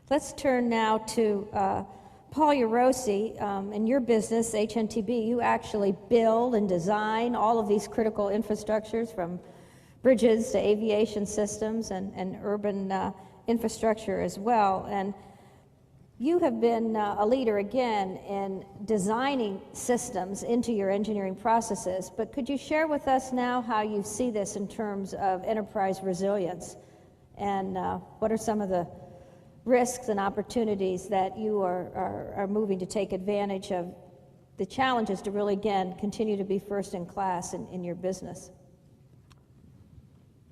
Let's turn now to Paul Yarosi. In your business, HNTB, you actually build and design all of these critical infrastructures, from bridges to aviation systems and urban infrastructure as well. And you have been a leader, again, in designing systems into your engineering processes, but could you share with us now how you see this in terms of enterprise resilience, and what are some of the risks and opportunities that you are moving to take advantage of the challenges to really, again, continue to be first in class in your business?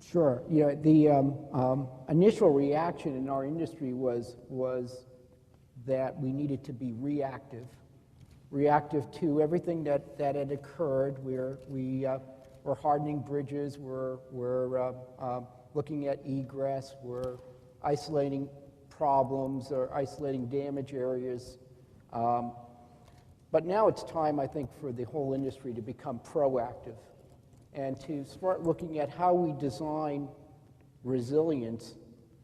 Sure. The initial reaction in our industry was that we needed to be reactive to everything that had occurred. We're hardening bridges, we're looking at egress, we're isolating problems or isolating damage areas. But now it's time, I think, for the whole industry to become proactive and to start looking at how we design resilience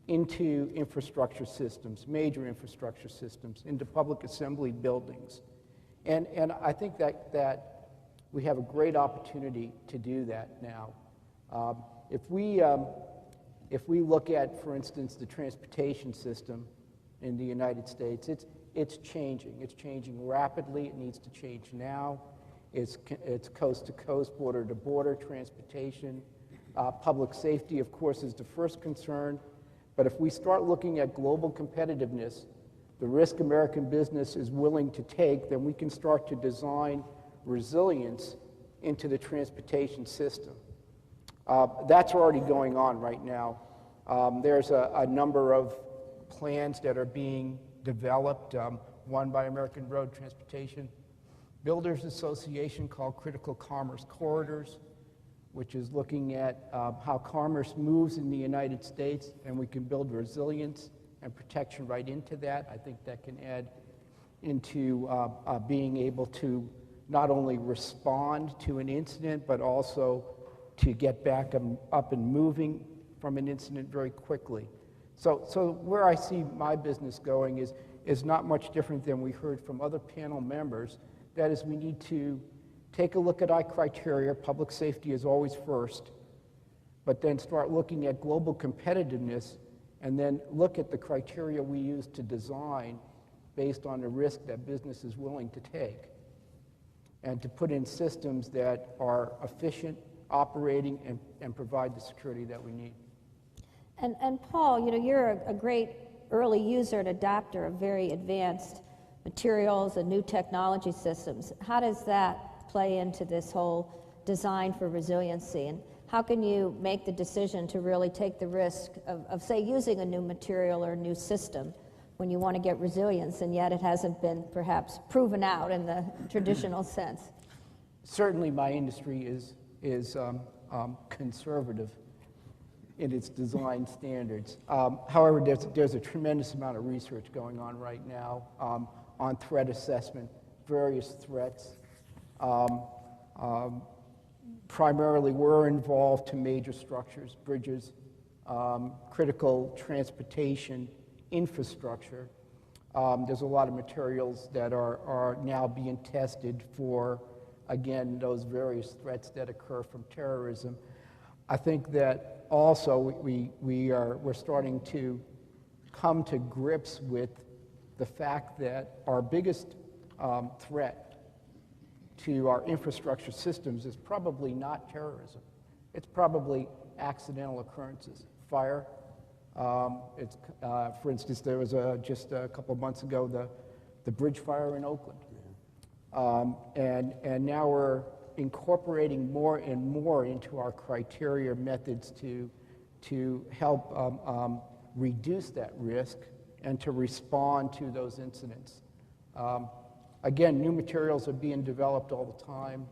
into infrastructure systems, major infrastructure systems, into public assembly buildings. And I think that we have a great opportunity to do that now. If we look at, for instance, the transportation system in the United States, it's changing. It's changing rapidly. It needs to change now. It's coast to coast, border to border transportation. Public safety, of course, is the first concern. But if we start looking at global competitiveness, the risk American business is willing to take, then we can start to design resilience into the transportation system. That's already going on right now. There's a number of plans that are being developed, one by American Road Transportation Builders Association called Critical Commerce Corridors, which is looking at how commerce moves in the United States, and we can build resilience and protection right into that. I think that can add into being able to not only respond to an incident, but also to get back up and moving from an incident very quickly. So where I see my business going is not much different than we heard from other panel members. That is, we need to take a look at our criteria. Public safety is always first, but then start looking at global competitiveness, and then look at the criteria we use to design based on the risk that business is willing to take, and to put in systems that are efficient, operating, and provide the security that we need. And Paul, you're a great early user and adopter of very advanced materials and new technology systems. How does that play into this whole design for resiliency, and how can you make the decision to really take the risk of say, using a new material or a new system when you want to get resilience, and yet it hasn't been perhaps proven out in the traditional sense? Certainly my industry is conservative in its design standards. However, there's a tremendous amount of research going on right now on threat assessment, various threats. Primarily, we're involved to major structures, bridges, critical transportation infrastructure. There's a lot of materials that are now being tested for, again, those various threats that occur from terrorism. I think that also we're starting to come to grips with the fact that our biggest threat to our infrastructure systems is probably not terrorism. It's probably accidental occurrences. Fire. For instance, there was just a couple of months ago the bridge fire in Oakland. And now we're incorporating more and more into our criteria methods to help reduce that risk and to respond to those incidents. Again, new materials are being developed all the time.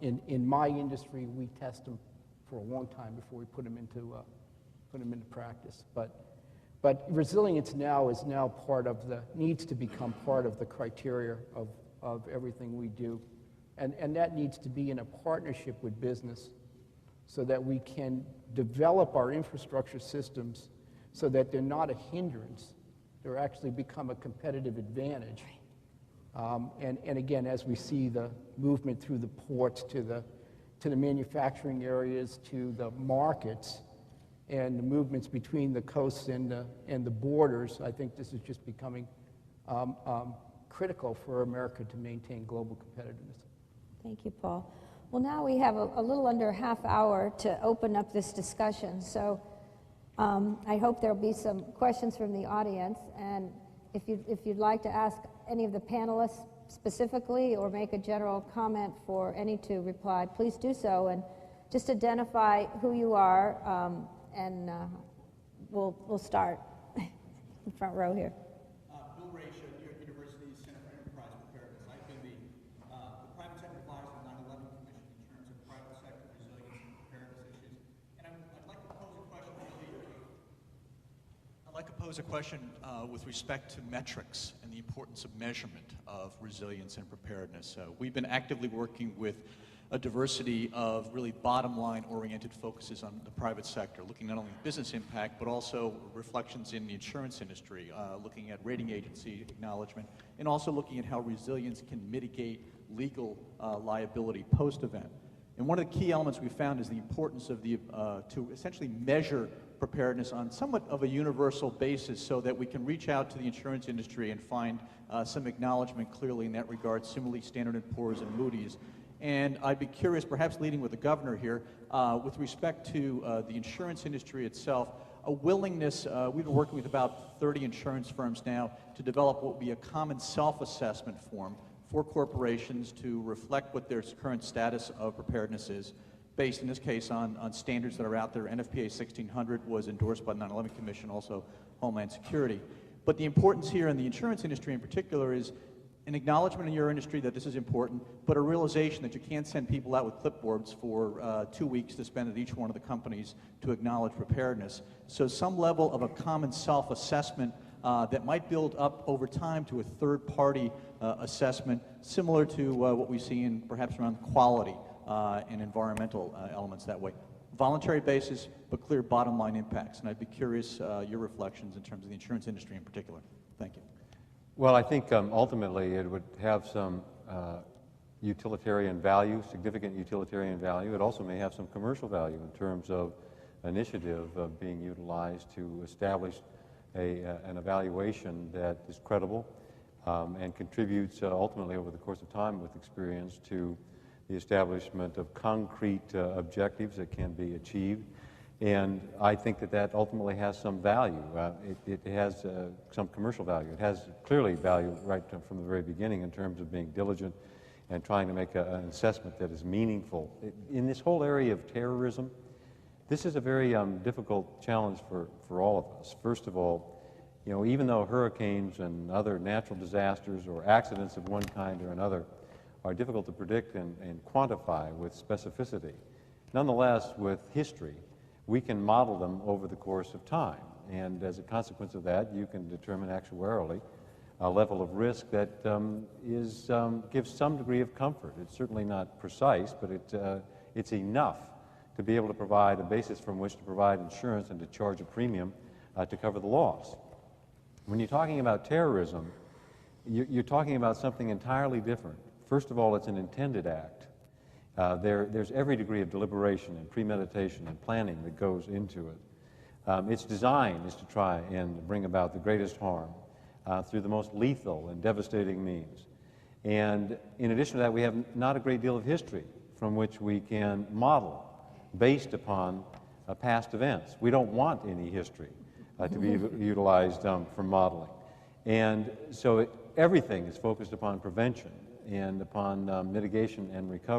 In my industry, we test them for a long time before we put them into practice. But resilience now is needs to become part of the criteria of everything we do. And that needs to be in a partnership with business so that we can develop our infrastructure systems so that they're not a hindrance. They're actually become a competitive advantage. And again, as we see the movement through the ports to the manufacturing areas, to the markets, and the movements between the coasts and the borders, I think this is just becoming critical for America to maintain global competitiveness. Thank you, Paul. Well, now we have a little under a half hour to open up this discussion. So I hope there'll be some questions from the audience. And if you'd like to ask any of the panelists specifically or make a general comment for any to reply, please do so. And just identify who you are, and we'll start in the front row here. Bill Raish, New York University Center for Enterprise Preparedness. I've been the private sector advisor of the 9/11 Commission in terms of private sector resilience and preparedness issues. And I'd like to pose a question with respect to metrics and the importance of measurement of resilience and preparedness. We've been actively working with a diversity of really bottom-line oriented focuses on the private sector, looking not only at business impact, but also reflections in the insurance industry, looking at rating agency acknowledgement, and also looking at how resilience can mitigate legal liability post-event. And one of the key elements we found is the importance of to essentially measure preparedness on somewhat of a universal basis so that we can reach out to the insurance industry and find some acknowledgement clearly in that regard, similarly Standard & Poor's and Moody's. And I'd be curious, perhaps leading with the governor here, with respect to the insurance industry itself, a willingness, we've been working with about 30 insurance firms now to develop what would be a common self-assessment form for corporations to reflect what their current status of preparedness is, based in this case on standards that are out there. NFPA 1600 was endorsed by the 9/11 Commission, also Homeland Security. But the importance here in the insurance industry in particular is an acknowledgement in your industry that this is important, but a realization that you can't send people out with clipboards for 2 weeks to spend at each one of the companies to acknowledge preparedness. So some level of a common self-assessment that might build up over time to a third-party assessment, similar to what we see in perhaps around quality and environmental elements that way. Voluntary basis, but clear bottom-line impacts. And I'd be curious your reflections in terms of the insurance industry in particular. Thank you. Well, I think ultimately it would have some utilitarian value, significant utilitarian value. It also may have some commercial value in terms of initiative being utilized to establish an evaluation that is credible and contributes ultimately over the course of time with experience to the establishment of concrete objectives that can be achieved. And I think that ultimately has some value. It has some commercial value. It has clearly value right from the very beginning in terms of being diligent and trying to make an assessment that is meaningful. In this whole area of terrorism, this is a very difficult challenge for all of us. First of all, you know, even though hurricanes and other natural disasters or accidents of one kind or another are difficult to predict and quantify with specificity, nonetheless, with history, we can model them over the course of time. And as a consequence of that, you can determine actuarially a level of risk that gives some degree of comfort. It's certainly not precise, but it's enough to be able to provide a basis from which to provide insurance and to charge a premium to cover the loss. When you're talking about terrorism, you're talking about something entirely different. First of all, it's an intended act. There's every degree of deliberation and premeditation and planning that goes into it. Its design is to try and bring about the greatest harm through the most lethal and devastating means. And in addition to that, we have not a great deal of history from which we can model based upon past events. We don't want any history to be utilized for modeling. And so everything is focused upon prevention and upon mitigation and recovery.